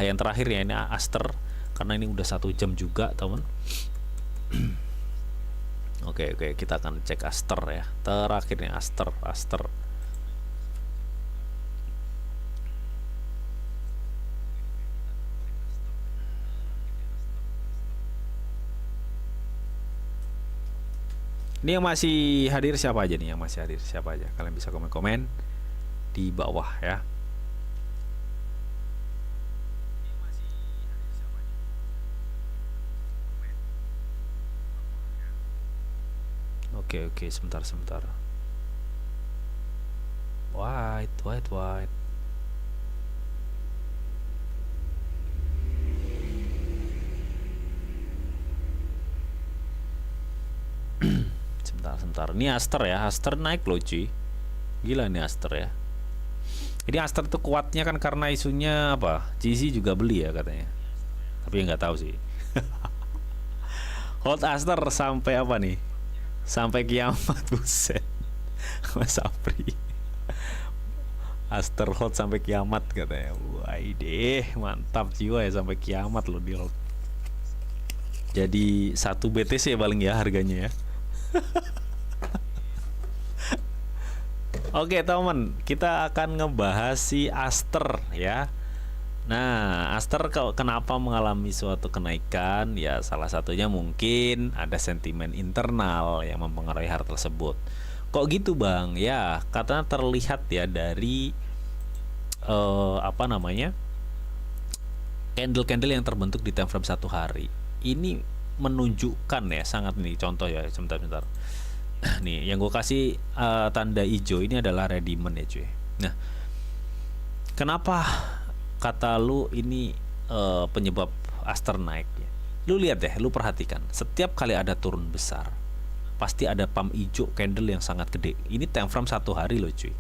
Yang terakhir ya ini Aster, karena ini udah 1 jam juga teman. Oke, kita akan cek Aster ya. Terakhirnya Aster. Ini yang masih hadir siapa aja nih? Yang masih hadir siapa aja? Kalian bisa komen-komen di bawah ya. Oke, sebentar. White. Sebentar. Ini Aster ya. Aster naik loh cuy. Gila nih Aster ya. Ini Aster tuh kuatnya kan karena isunya apa? GC juga beli ya katanya. Tapi nggak tahu sih. Hold Aster sampai apa nih? Sampai kiamat, buset. Mas Sapri. Aster hold sampai kiamat katanya. Wah deh, mantap jiwa ya, sampai kiamat loh di hold. Jadi 1 BTC paling ya harganya ya. Oke teman, kita akan ngebahas si Aster ya. Nah, Aster kenapa mengalami suatu kenaikan? Ya, salah satunya mungkin ada sentimen internal yang mempengaruhi hal tersebut. Kok gitu bang? Ya, katanya terlihat ya dari apa namanya, candle-candle yang terbentuk di time frame 1 hari. Ini menunjukkan ya, sangat nih contoh ya, sebentar. Nih, yang gue kasih tanda hijau ini adalah redeemment ya cuy. Nah, kenapa kata lu ini penyebab Aster naik ya? Lu lihat deh, lu perhatikan. Setiap kali ada turun besar, pasti ada pump hijau candle yang sangat gede. Ini time frame 1 hari loh cuy.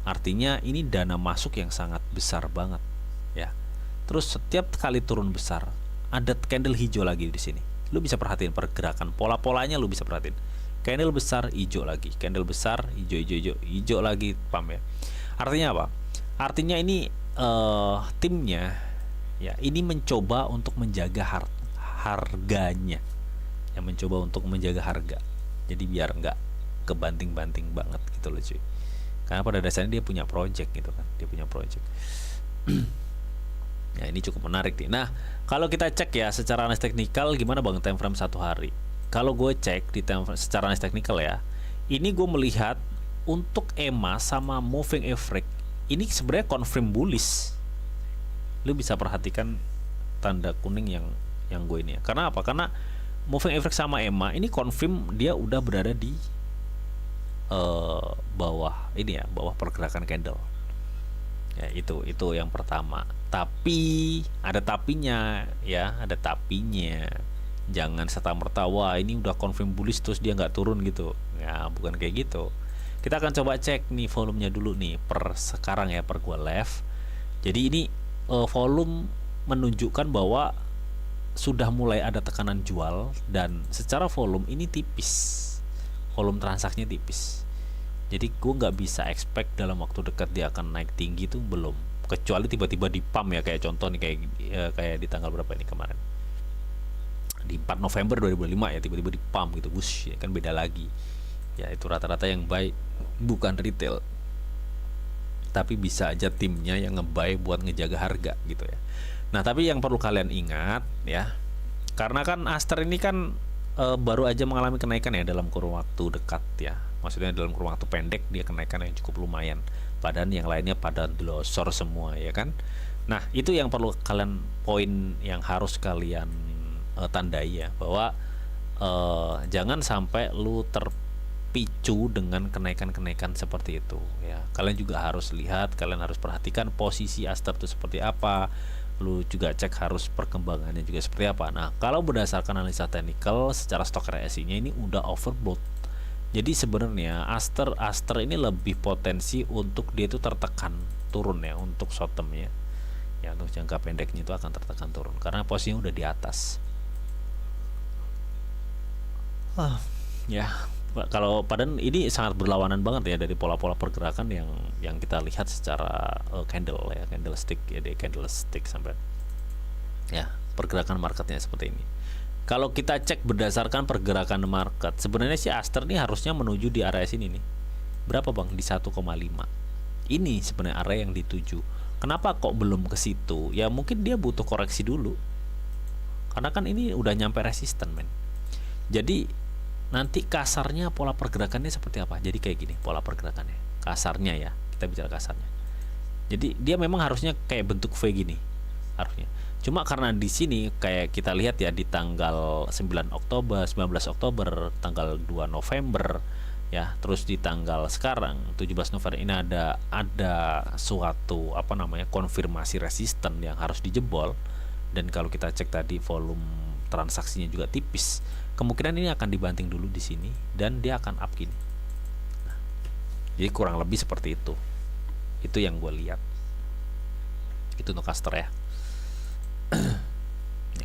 Artinya ini dana masuk yang sangat besar banget ya. Terus setiap kali turun besar, ada candle hijau lagi di sini. Lu bisa perhatiin pergerakan pola-polanya, lu bisa perhatiin. Candle besar, hijau lagi. Candle besar, hijau lagi, pump ya. Artinya apa? Artinya ini timnya ya, ini mencoba untuk menjaga harganya. Yang mencoba untuk menjaga harga. Jadi biar nggak kebanting-banting banget gitu loh cuy. Karena pada dasarnya dia punya project gitu kan. Dia punya project. Ya ini cukup menarik nih. Nah, kalau kita cek ya secara analis teknikal gimana bang time frame 1 hari? Kalau gue cek di secara analis teknikal ya, ini gue melihat untuk EMA sama moving average ini sebenarnya confirm bullish. Lu bisa perhatikan tanda kuning yang gue ini ya. Karena apa? Karena moving average sama EMA ini confirm dia udah berada di bawah ini ya, bawah pergerakan candle. Ya itu yang pertama. Tapi ada tapinya ya, ada tapinya. Jangan serta-merta wah ini udah confirm bullish terus dia nggak turun gitu. Ya bukan kayak gitu. Kita akan coba cek nih volumenya dulu nih per sekarang ya, per gua live. Jadi ini volume menunjukkan bahwa sudah mulai ada tekanan jual dan secara volume ini tipis. Volume transaksinya tipis. Jadi gue nggak bisa expect dalam waktu dekat dia akan naik tinggi tuh, belum. Kecuali tiba-tiba di pump ya, kayak contoh nih kayak di tanggal berapa ini kemarin. Di 4 November 2005 ya, tiba-tiba di pump gitu, wush, ya kan beda lagi. Ya itu rata-rata yang buy bukan retail. Tapi bisa aja timnya yang nge-buy buat ngejaga harga gitu ya. Nah, tapi yang perlu kalian ingat ya, karena kan Aster ini kan baru aja mengalami kenaikan ya dalam kurun waktu dekat ya. Maksudnya dalam kurun waktu pendek dia kenaikan yang cukup lumayan. Padahal yang lainnya pada glosor semua ya kan. Nah, itu yang perlu kalian, poin yang harus kalian tandai ya, bahwa jangan sampai lu terpicu dengan kenaikan-kenaikan seperti itu ya. Kalian juga harus lihat, kalian harus perhatikan posisi Aster itu seperti apa. Lu juga cek harus perkembangannya juga seperti apa. Nah, kalau berdasarkan analisa teknikal secara stok RSI-nya ini udah overbought. Jadi sebenarnya Aster ini lebih potensi untuk dia itu tertekan turun ya untuk short term-nya. Ya, untuk jangka pendeknya itu akan tertekan turun karena posisinya udah di atas. Ya, kalau padahal ini sangat berlawanan banget ya dari pola-pola pergerakan yang kita lihat secara candle ya, candlestick ya, di candlestick sampai. Ya, pergerakan marketnya seperti ini. Kalau kita cek berdasarkan pergerakan market, sebenarnya si Aster nih harusnya menuju di area sini nih. Berapa bang? Di 1,5. Ini sebenarnya area yang dituju. Kenapa kok belum ke situ? Ya mungkin dia butuh koreksi dulu. Karena kan ini udah nyampe resisten, men. Jadi nanti kasarnya pola pergerakannya seperti apa? Jadi kayak gini pola pergerakannya. Kasarnya ya, kita bicara kasarnya. Jadi dia memang harusnya kayak bentuk V gini. Harusnya. Cuma karena di sini kayak kita lihat ya di tanggal 9 Oktober, 19 Oktober, tanggal 2 November ya, terus di tanggal sekarang 17 November ini ada suatu apa namanya konfirmasi resisten yang harus dijebol. Dan kalau kita cek tadi volume transaksinya juga tipis, kemungkinan ini akan dibanting dulu di sini dan dia akan up gini. Nah, jadi kurang lebih seperti itu. Itu yang gue lihat. Itu untuk Aster ya.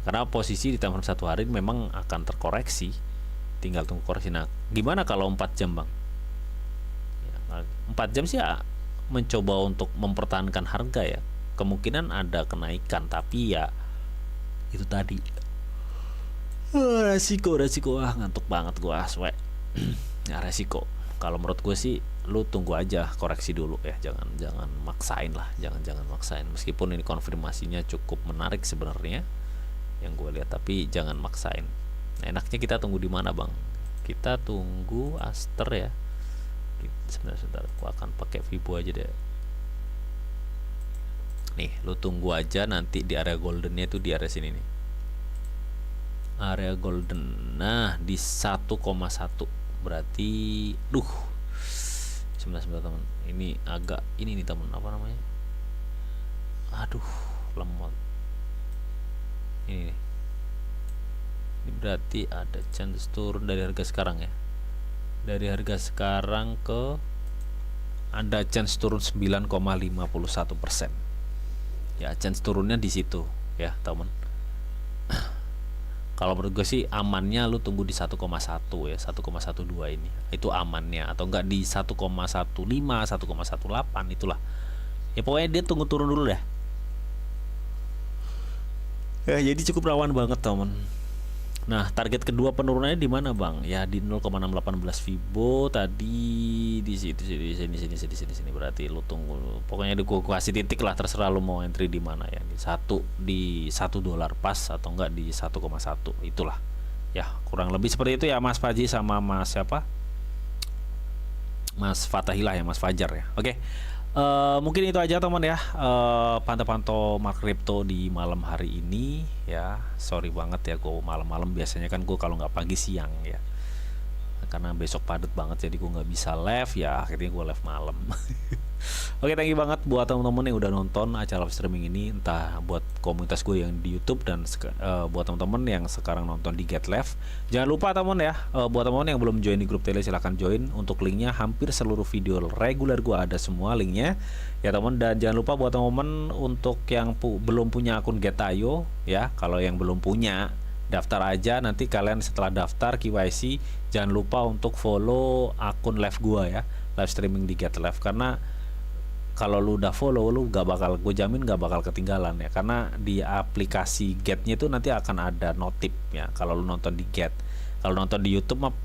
Karena posisi di time frame 1 hari memang akan terkoreksi, tinggal tunggu koreksi. Nah, gimana kalau 4 jam bang? Ya, 4 jam sih ya, mencoba untuk mempertahankan harga ya. Kemungkinan ada kenaikan, tapi ya itu tadi resiko ngantuk banget gue aswe. Ya resiko. Kalau menurut gue sih lu tunggu aja koreksi dulu ya, jangan maksain lah, jangan maksain, meskipun ini konfirmasinya cukup menarik sebenarnya yang gue lihat, tapi jangan maksain. Nah, enaknya kita tunggu di mana bang? Kita tunggu Aster ya. Sebentar, gue akan pakai Vibo aja deh. Nih, lu tunggu aja nanti di area goldennya itu di area sini nih. Area golden. Nah, di 1,1 berarti sebentar teman. Ini agak ini nih teman, apa namanya? Aduh, lemot. Ini nih. Ini berarti ada chance turun dari harga sekarang ya. Dari harga sekarang ke ada chance turun 9,51%. Ya, chance turunnya di situ ya, teman. Kalau menurut gue sih amannya lu tunggu di 1,1 ya, 1,12 ini. Itu amannya, atau enggak di 1,15, 1,18 itulah. Ya pokoknya dia tunggu turun dulu deh. Ya, jadi cukup rawan banget, teman. Nah, target kedua penurunannya di mana, Bang? Ya di 0,618 Fibo tadi di sini. Berarti lu tunggu. Pokoknya gua kasih titik lah, terserah lu mau entry di mana ya. Di $1 pas atau enggak di 1,1. Itulah. Ya, kurang lebih seperti itu ya Mas Faji sama Mas siapa? Mas Fatahillah ya, Mas Fajar ya. Oke. Mungkin itu aja teman ya, pantau-pantau market crypto di malam hari ini ya. Sorry banget ya gue malam-malam, biasanya kan gue kalau nggak pagi siang ya, karena besok padat banget jadi gue nggak bisa live ya, akhirnya gue live malam. Oke, thank you banget buat teman-teman yang udah nonton acara live streaming ini, entah buat komunitas gue yang di YouTube dan buat teman-teman yang sekarang nonton di Get Live. Jangan lupa teman ya, buat teman-teman yang belum join di grup tele silahkan join. Untuk linknya hampir seluruh video reguler gue ada semua linknya ya teman. Dan jangan lupa buat teman-teman untuk yang belum punya akun Getayo ya, kalau yang belum punya daftar aja. Nanti kalian setelah daftar KYC jangan lupa untuk follow akun live gua ya, live streaming di Get Live, karena kalau lu udah follow lu gak bakal, gue jamin gak bakal ketinggalan ya, karena di aplikasi Get-nya itu nanti akan ada notif ya kalau lu nonton di Get. Kalau nonton di YouTube mah,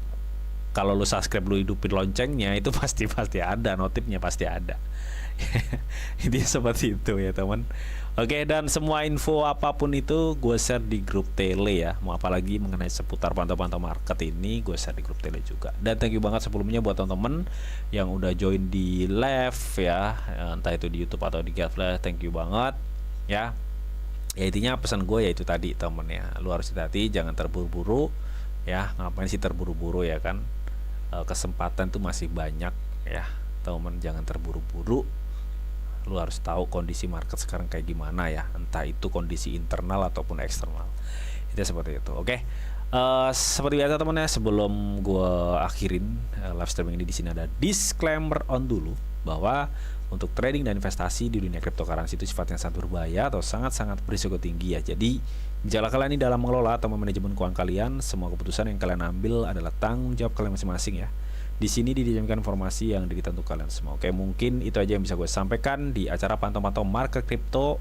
kalau lu subscribe lu hidupin loncengnya itu pasti ada notifnya, pasti ada. Intinya seperti itu ya teman. Oke, dan semua info apapun itu gue share di grup tele ya. Mau apalagi mengenai seputar pantau-pantau market ini gue share di grup tele juga. Dan thank you banget sebelumnya buat teman-teman yang udah join di live ya, entah itu di YouTube atau di Get Live. Thank you banget ya. Ya intinya pesan gue ya itu tadi temen ya, lu harus hati-hati, jangan terburu-buru ya. Ngapain sih terburu-buru ya kan, kesempatan tuh masih banyak ya teman, jangan terburu-buru. Lu harus tahu kondisi market sekarang kayak gimana ya, entah itu kondisi internal ataupun eksternal. Itu seperti itu. Oke. Seperti biasa teman ya, sebelum gue akhirin live streaming ini, di sini ada disclaimer on dulu bahwa untuk trading dan investasi di dunia cryptocurrency itu sifatnya sangat berbahaya atau sangat-sangat berisiko tinggi ya. Jadi jika kalian ini dalam mengelola atau manajemen keuangan kalian, semua keputusan yang kalian ambil adalah tanggung jawab kalian masing-masing ya. Di sini dijaminkan informasi yang ditentukan kalian semua. Oke, mungkin itu aja yang bisa gue sampaikan di acara pantau-pantau market crypto